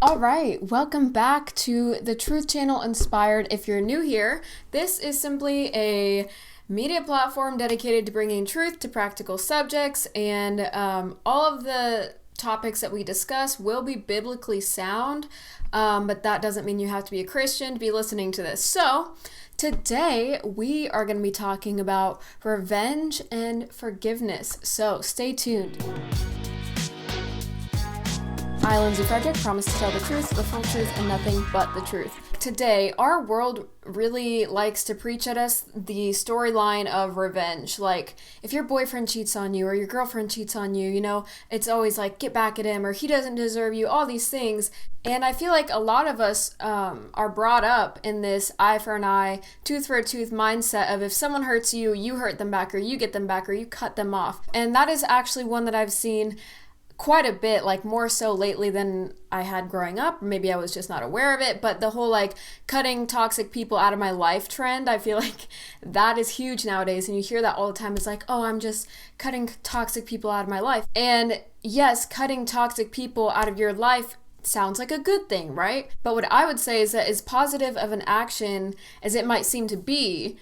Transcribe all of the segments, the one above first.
All right, welcome back to the Truth Channel Inspired. If you're new here, this is simply a media platform dedicated to bringing truth to practical subjects, and all of the topics that we discuss will be biblically sound, but that doesn't mean you have to be a Christian to be listening to this. So today we are going to be talking about revenge and forgiveness, so stay tuned. I, Lindsay Frederick, promise to tell the truth, the full truth, and nothing but the truth. Today, our world really likes to preach at us the storyline of revenge. Like, if your boyfriend cheats on you or your girlfriend cheats on you, it's always like, get back at him, or he doesn't deserve you, all these things. And I feel like a lot of us are brought up in this eye for an eye, tooth for a tooth mindset of if someone hurts you, you hurt them back, or you get them back, or you cut them off. And that is actually one that I've seen quite a bit, like more so lately than I had growing up. Maybe I was just not aware of it, but the whole like cutting toxic people out of my life trend, I feel like that is huge nowadays. And you hear that all the time. It's like, oh, I'm just cutting toxic people out of my life. And yes, cutting toxic people out of your life sounds like a good thing, right? But what I would say is that as positive of an action as it might seem to be,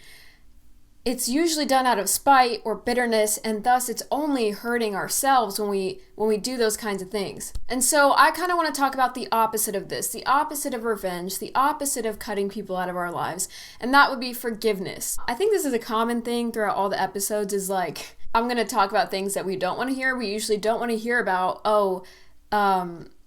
it's usually done out of spite or bitterness, and thus it's only hurting ourselves when we do those kinds of things. And so I kind of want to talk about the opposite of this, the opposite of revenge, the opposite of cutting people out of our lives, and that would be forgiveness. I think this is a common thing throughout all the episodes is like, I'm going to talk about things that we don't want to hear. We usually don't want to hear about,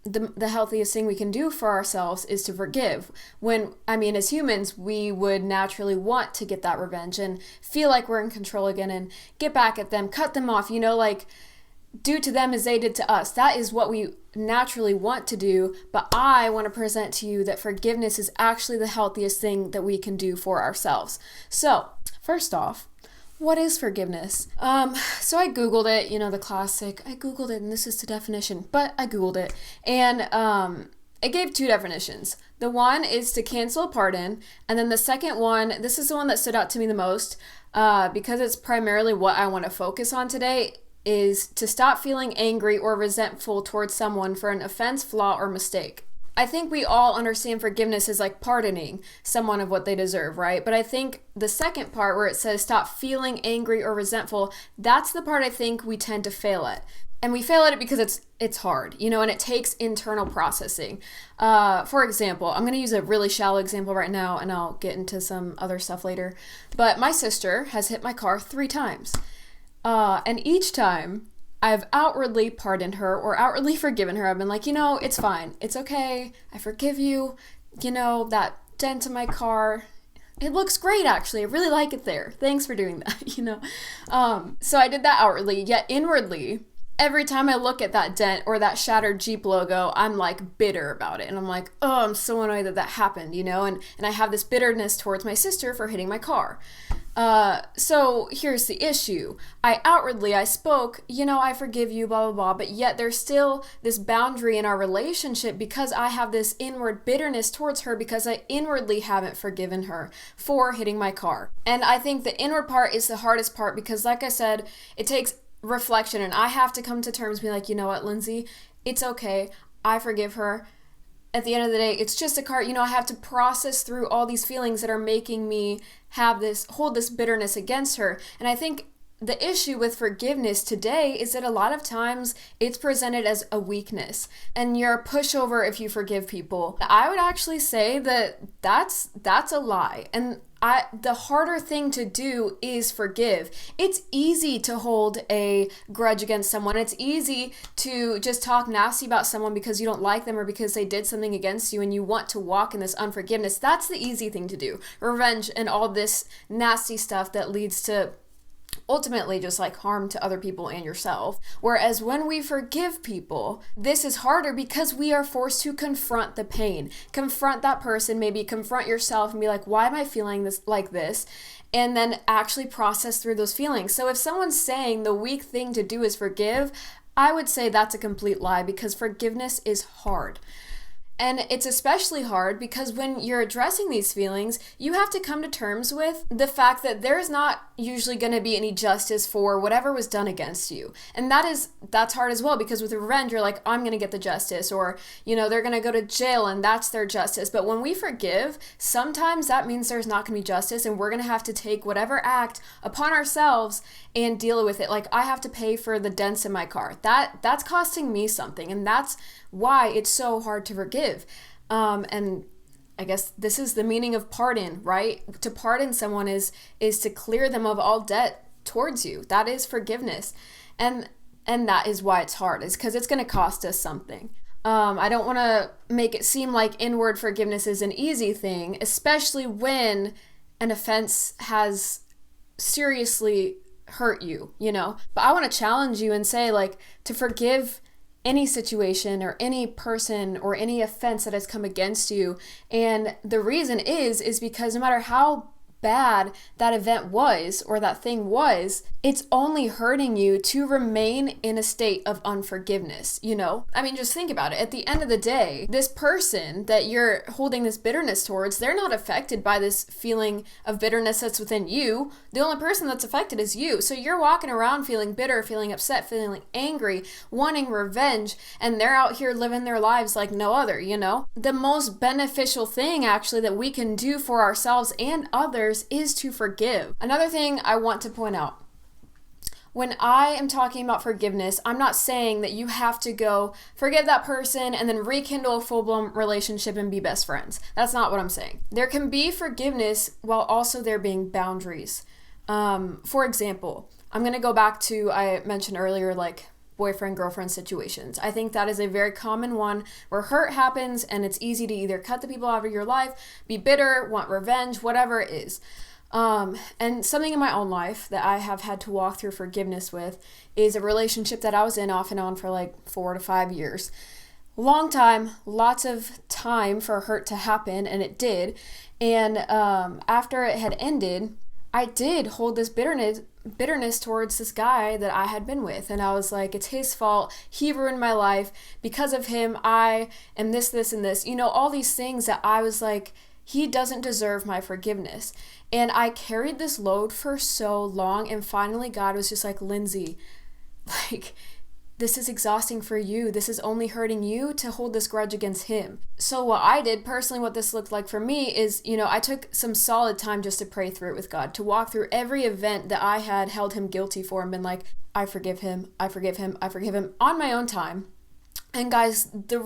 the healthiest thing we can do for ourselves is to forgive. As humans, we would naturally want to get that revenge and feel like we're in control again and get back at them, cut them off, do to them as they did to us. That is what we naturally want to do, but I want to present to you that forgiveness is actually the healthiest thing that we can do for ourselves. So, first off, what is forgiveness? So I Googled it, the classic, I Googled it and this is the definition, but I Googled it and it gave two definitions. The one is to cancel a pardon, and then the second one, this is the one that stood out to me the most because it's primarily what I want to focus on today, is to stop feeling angry or resentful towards someone for an offense, flaw, or mistake. I think we all understand forgiveness as like pardoning someone of what they deserve, right? But I think the second part where it says stop feeling angry or resentful, that's the part I think we tend to fail at. And we fail at it because it's hard, and it takes internal processing. For example, I'm going to use a really shallow example right now, and I'll get into some other stuff later. But my sister has hit my car 3 times. And each time, I've outwardly pardoned her or outwardly forgiven her. I've been like, it's fine. It's okay. I forgive you. That dent in my car, it looks great, actually. I really like it there. Thanks for doing that, So I did that outwardly, yet inwardly, every time I look at that dent or that shattered Jeep logo, I'm like bitter about it. And I'm like, oh, I'm so annoyed that happened, and I have this bitterness towards my sister for hitting my car. So here's the issue. I spoke, I forgive you, blah, blah, blah, but yet there's still this boundary in our relationship because I have this inward bitterness towards her because I inwardly haven't forgiven her for hitting my car. And I think the inward part is the hardest part because, like I said, it takes reflection, and I have to come to terms being like, you know what, Lindsay, it's okay. I forgive her. At the end of the day, it's just a car. I have to process through all these feelings that are making me hold this bitterness against her. And I think the issue with forgiveness today is that a lot of times it's presented as a weakness and you're a pushover if you forgive people. I would actually say that that's a lie. And the harder thing to do is forgive. It's easy to hold a grudge against someone. It's easy to just talk nasty about someone because you don't like them or because they did something against you and you want to walk in this unforgiveness. That's the easy thing to do. Revenge and all this nasty stuff that leads to ultimately just like harm to other people and yourself. Whereas when we forgive people, this is harder because we are forced to confront the pain, confront that person, maybe confront yourself and be like, why am I feeling this like this? And then actually process through those feelings. So if someone's saying the weak thing to do is forgive, I would say that's a complete lie because forgiveness is hard. And it's especially hard because when you're addressing these feelings, you have to come to terms with the fact that there's not usually going to be any justice for whatever was done against you. And that's hard as well, because with revenge, you're like, I'm going to get the justice, or, they're going to go to jail and that's their justice. But when we forgive, sometimes that means there's not going to be justice, and we're going to have to take whatever act upon ourselves and deal with it. Like, I have to pay for the dents in my car. That's costing me something, and that's why it's so hard to forgive. And I guess this is the meaning of pardon, right? To pardon someone is to clear them of all debt towards you. That is forgiveness. And that is why it's hard, is because it's going to cost us something. I don't want to make it seem like inward forgiveness is an easy thing, especially when an offense has seriously hurt you, But I want to challenge you and say, like, to forgive any situation or any person or any offense that has come against you. And the reason is because no matter how bad that event was or that thing was, it's only hurting you to remain in a state of unforgiveness, I mean, just think about it. At the end of the day, this person that you're holding this bitterness towards, they're not affected by this feeling of bitterness that's within you. The only person that's affected is you. So you're walking around feeling bitter, feeling upset, feeling angry, wanting revenge, and they're out here living their lives like no other, The most beneficial thing actually that we can do for ourselves and others is to forgive. Another thing I want to point out, when I am talking about forgiveness, I'm not saying that you have to go forgive that person and then rekindle a full-blown relationship and be best friends. That's not what I'm saying. There can be forgiveness while also there being boundaries. For example, I'm going to go back to, I mentioned earlier, like boyfriend-girlfriend situations. I think that is a very common one where hurt happens and it's easy to either cut the people out of your life, be bitter, want revenge, whatever it is. And something in my own life that I have had to walk through forgiveness with is a relationship that I was in off and on for like 4 to 5 years. Long time, lots of time for hurt to happen, and it did. And after it had ended, I did hold this bitterness towards this guy that I had been with. And I was like, it's his fault. He ruined my life. Because of him, I am this, and this. All these things that I was like, he doesn't deserve my forgiveness. And I carried this load for so long. And finally, God was just like, Lindsay, like, this is exhausting for you. This is only hurting you to hold this grudge against him. So what I did personally, what this looked like for me is, I took some solid time just to pray through it with God, to walk through every event that I had held him guilty for and been like, I forgive him, I forgive him, I forgive him on my own time. And guys, the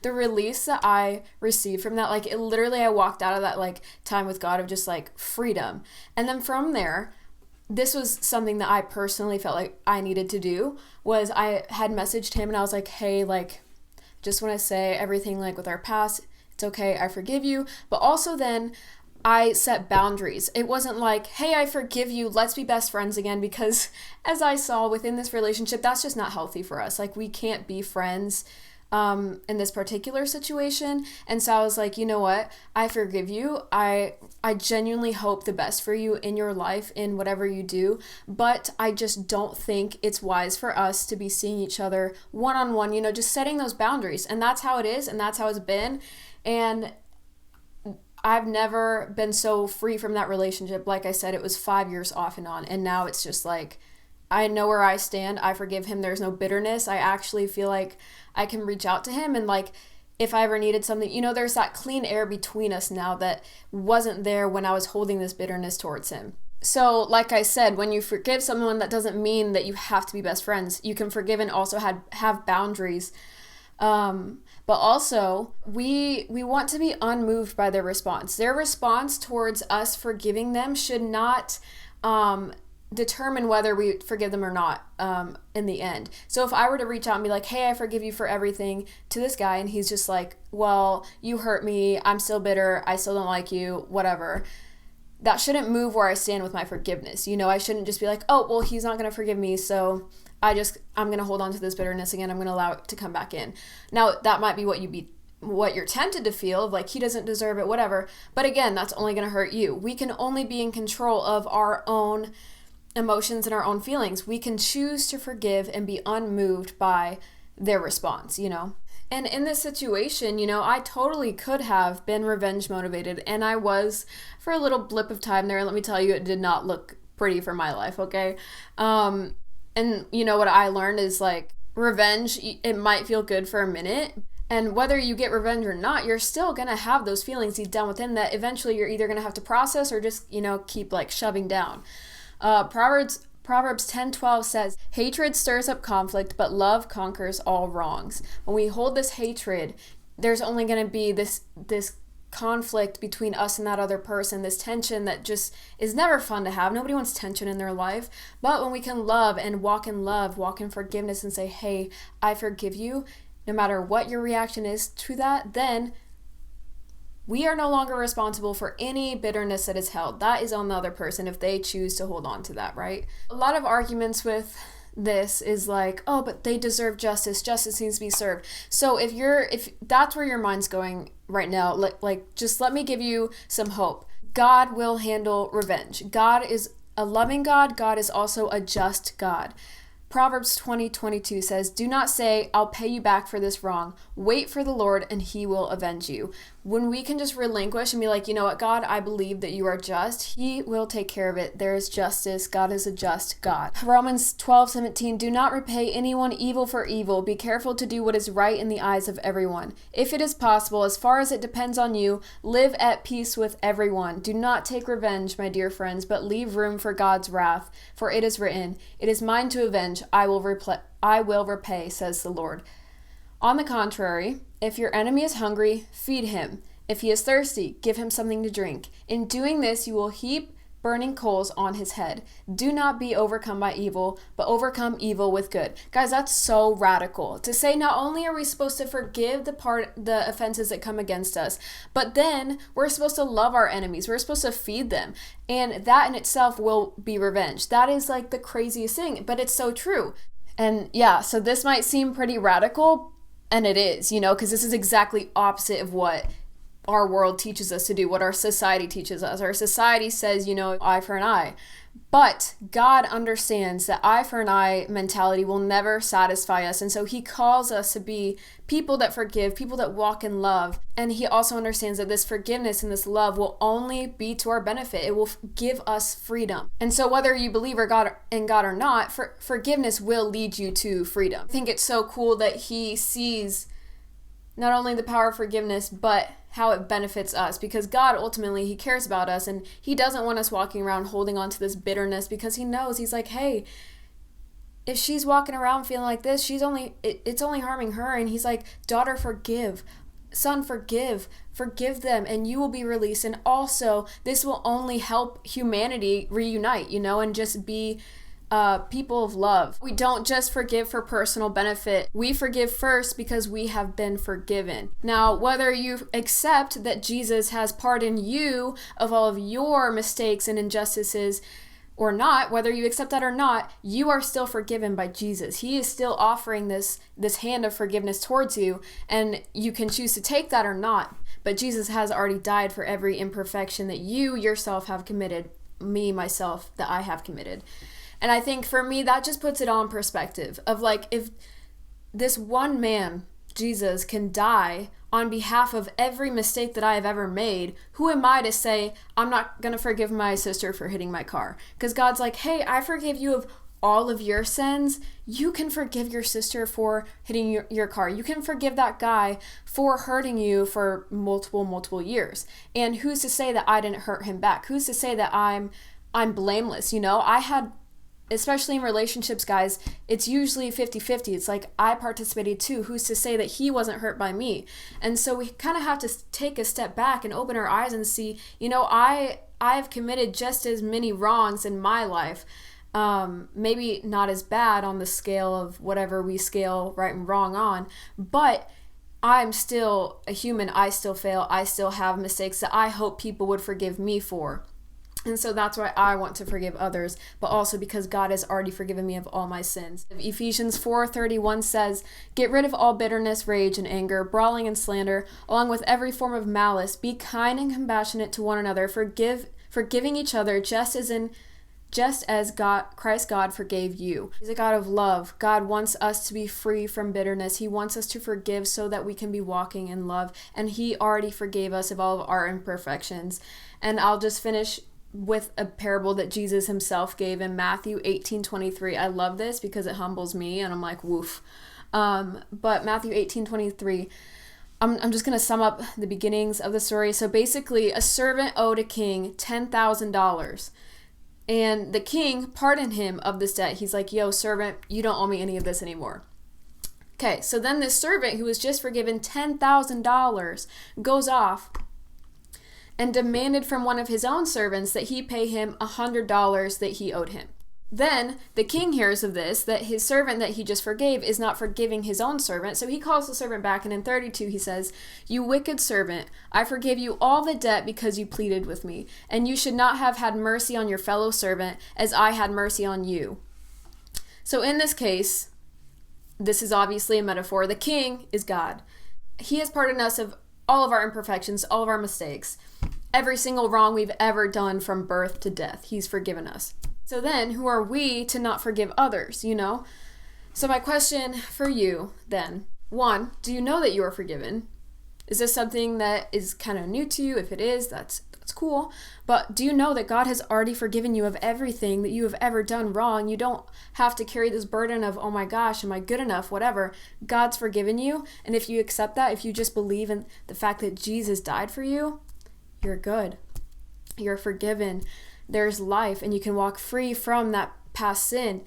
release that I received from that, like, it literally, I walked out of that like time with God of just like freedom. And then from there, this was something that I personally felt like I needed to do, was I had messaged him and I was like, hey, like, just want to say everything, like, with our past, it's okay, I forgive you. But also then I set boundaries. It wasn't like, hey, I forgive you, let's be best friends again, because as I saw within this relationship, that's just not healthy for us. Like, we can't be friends in this particular situation. And so I was like, you know what? I forgive you. I genuinely hope the best for you in your life, in whatever you do. But I just don't think it's wise for us to be seeing each other one-on-one, just setting those boundaries. And that's how it is. And that's how it's been. And I've never been so free from that relationship. Like I said, it was 5 years off and on. And now it's just like, I know where I stand. I forgive him. There's no bitterness. I actually feel like I can reach out to him. And like, if I ever needed something, there's that clean air between us now that wasn't there when I was holding this bitterness towards him. So like I said, when you forgive someone, that doesn't mean that you have to be best friends. You can forgive and also have boundaries. But also, we want to be unmoved by their response. Their response towards us forgiving them should not determine whether we forgive them or not in the end. So if I were to reach out and be like, hey, I forgive you for everything to this guy, and he's just like, well, you hurt me, I'm still bitter, I still don't like you, whatever. That shouldn't move where I stand with my forgiveness. I shouldn't just be like, oh, well, he's not going to forgive me, so I'm going to hold on to this bitterness again. I'm going to allow it to come back in. Now, that might be what you're tempted to feel, like he doesn't deserve it, whatever. But again, that's only going to hurt you. We can only be in control of our own emotions and our own feelings. We can choose to forgive and be unmoved by their response, And in this situation, I totally could have been revenge motivated, and I was for a little blip of time there. Let me tell you, it did not look pretty for my life, okay? And what I learned is like revenge, it might feel good for a minute. And whether you get revenge or not, you're still going to have those feelings deep down within that eventually you're either going to have to process or just, keep like shoving down. Proverbs 10:12 says, hatred stirs up conflict, but love conquers all wrongs. When we hold this hatred, there's only going to be this conflict between us and that other person, this tension that just is never fun to have. Nobody wants tension in their life. But when we can love and walk in love, walk in forgiveness and say, hey, I forgive you, no matter what your reaction is to that, then we are no longer responsible for any bitterness that is held. That is on the other person if they choose to hold on to that, right? A lot of arguments with this is like, oh, but they deserve justice. Justice needs to be served. So if that's where your mind's going right now, like just let me give you some hope. God will handle revenge. God is a loving God. God is also a just God. Proverbs 20:22 says, do not say, I'll pay you back for this wrong. Wait for the Lord and he will avenge you. When we can just relinquish and be like, you know what, God, I believe that you are just. He will take care of it. There is justice. God is a just God. Romans 12:17, do not repay anyone evil for evil. Be careful to do what is right in the eyes of everyone. If it is possible, as far as it depends on you, live at peace with everyone. Do not take revenge, my dear friends, but leave room for God's wrath. For it is written, it is mine to avenge. I will repay, says the Lord. On the contrary, if your enemy is hungry, feed him. If he is thirsty, give him something to drink. In doing this, you will heap burning coals on his head. Do not be overcome by evil, but overcome evil with good. Guys, that's so radical. To say not only are we supposed to forgive the offenses that come against us, but then we're supposed to love our enemies. We're supposed to feed them. And that in itself will be revenge. That is like the craziest thing, but it's so true. And yeah, so this might seem pretty radical, and it is, because this is exactly opposite of what our world teaches us to do, what our society teaches us. Our society says, eye for an eye. But God understands that eye for an eye mentality will never satisfy us. And so he calls us to be people that forgive, people that walk in love. And he also understands that this forgiveness and this love will only be to our benefit. It will give us freedom. And so whether you believe in God or not, forgiveness will lead you to freedom. I think it's so cool that he sees not only the power of forgiveness, but how it benefits us, because God ultimately, he cares about us, and he doesn't want us walking around holding on to this bitterness, because he knows, he's like, hey, if she's walking around feeling like this, it's only harming her. And he's like, daughter, forgive. Son, forgive them, and you will be released. And also, this will only help humanity reunite, and just be people of love. We don't just forgive for personal benefit. We forgive first because we have been forgiven. Now, whether you accept that Jesus has pardoned you of all of your mistakes and injustices or not, whether you accept that or not, you are still forgiven by Jesus. He is still offering this hand of forgiveness towards you, and you can choose to take that or not. But Jesus has already died for every imperfection that you yourself have committed, myself, that I have committed. And I think for me, that just puts it all in perspective of like, if this one man, Jesus, can die on behalf of every mistake that I have ever made, who am I to say, I'm not going to forgive my sister for hitting my car? Because God's like, hey, I forgive you of all of your sins. You can forgive your sister for hitting your car. You can forgive that guy for hurting you for multiple years. And who's to say that I didn't hurt him back? Who's to say that I'm blameless? I had, especially in relationships, guys, it's usually 50-50. It's like I participated too. Who's to say that he wasn't hurt by me? And so we kind of have to take a step back and open our eyes and see, I've committed just as many wrongs in my life. Maybe not as bad on the scale of whatever we scale right and wrong on, but I'm still a human. I still fail. I still have mistakes that I hope people would forgive me for. And so that's why I want to forgive others, but also because God has already forgiven me of all my sins. Ephesians 4:31 says, get rid of all bitterness, rage, and anger, brawling and slander, along with every form of malice. Be kind and compassionate to one another, forgiving each other, just just as Christ God forgave you. He's a God of love. God wants us to be free from bitterness. He wants us to forgive so that we can be walking in love. And he already forgave us of all of our imperfections. And I'll just finish with a parable that Jesus himself gave in Matthew 18:23. I love this because it humbles me and I'm like, woof. But Matthew 18:23, I'm just going to sum up the beginnings of the story. So basically, a servant owed a king $10,000. And the king pardoned him of this debt. He's like, yo, servant, you don't owe me any of this anymore. Okay, so then this servant who was just forgiven $10,000 goes off and demanded from one of his own servants that he pay him $100 that he owed him. Then the king hears of this, that his servant that he just forgave is not forgiving his own servant. So he calls the servant back, and in 32 he says, "You wicked servant, I forgave you all the debt because you pleaded with me, and you should not have had mercy on your fellow servant as I had mercy on you." So in this case, this is obviously a metaphor. The king is God. He has pardoned us of all of our imperfections, all of our mistakes, every single wrong we've ever done from birth to death. He's forgiven us. So then, who are we to not forgive others, you know? So my question for you then, 1, do you know that you are forgiven? Is this something that is kind of new to you? If it is, that's cool. But do you know that God has already forgiven you of everything that you have ever done wrong? You don't have to carry this burden of, oh my gosh, am I good enough? Whatever. God's forgiven you. And if you accept that, if you just believe in the fact that Jesus died for you, you're good. You're forgiven. There's life, and you can walk free from that past sin.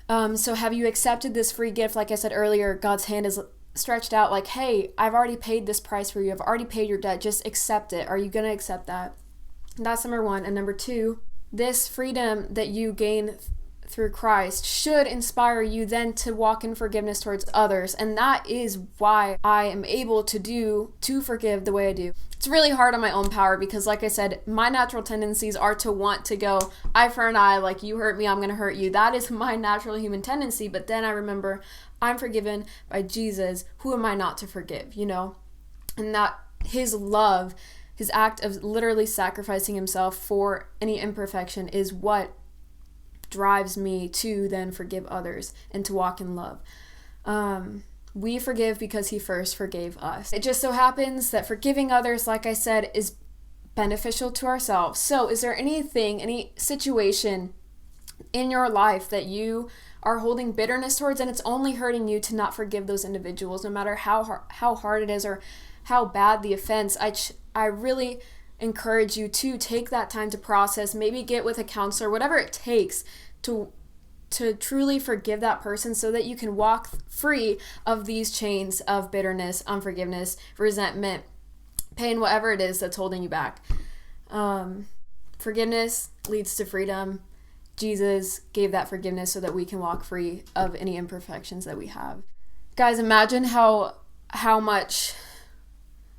So have you accepted this free gift? Like I said earlier, God's hand is stretched out like, hey, I've already paid this price for you. I've already paid your debt. Just accept it. Are you going to accept that? That's number 1. And number 2, this freedom that you gain through Christ should inspire you then to walk in forgiveness towards others. And that is why I am able to forgive the way I do. It's really hard on my own power because, like I said, my natural tendencies are to want to go eye for an eye, like you hurt me, I'm going to hurt you. That is my natural human tendency. But then I remember I'm forgiven by Jesus. Who am I not to forgive, you know? And that his love, his act of literally sacrificing himself for any imperfection is what drives me to then forgive others and to walk in love. We forgive because he first forgave us. It just so happens that forgiving others, like I said, is beneficial to ourselves. So is there anything, any situation in your life that you are holding bitterness towards and it's only hurting you to not forgive those individuals, no matter how hard it is or how bad the offense? I really encourage you to take that time to process, maybe get with a counselor, whatever it takes to truly forgive that person so that you can walk free of these chains of bitterness, unforgiveness, resentment, pain, whatever it is that's holding you back. Forgiveness leads to freedom. Jesus gave that forgiveness so that we can walk free of any imperfections that we have. Guys, imagine how much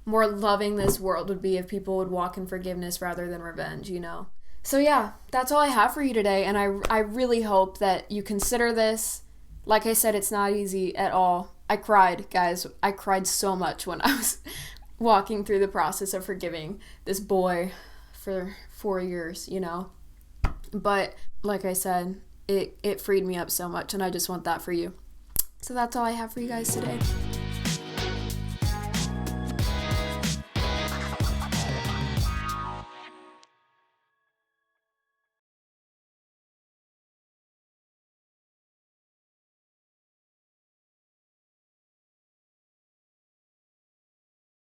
more loving this world would be if people would walk in forgiveness rather than revenge, you know? So yeah, that's all I have for you today, and I really hope that you consider this. Like I said, it's not easy at all. I cried, guys. I cried so much when I was walking through the process of forgiving this boy for 4 years, you know? But like I said, it freed me up so much, and I just want that for you. So that's all I have for you guys today.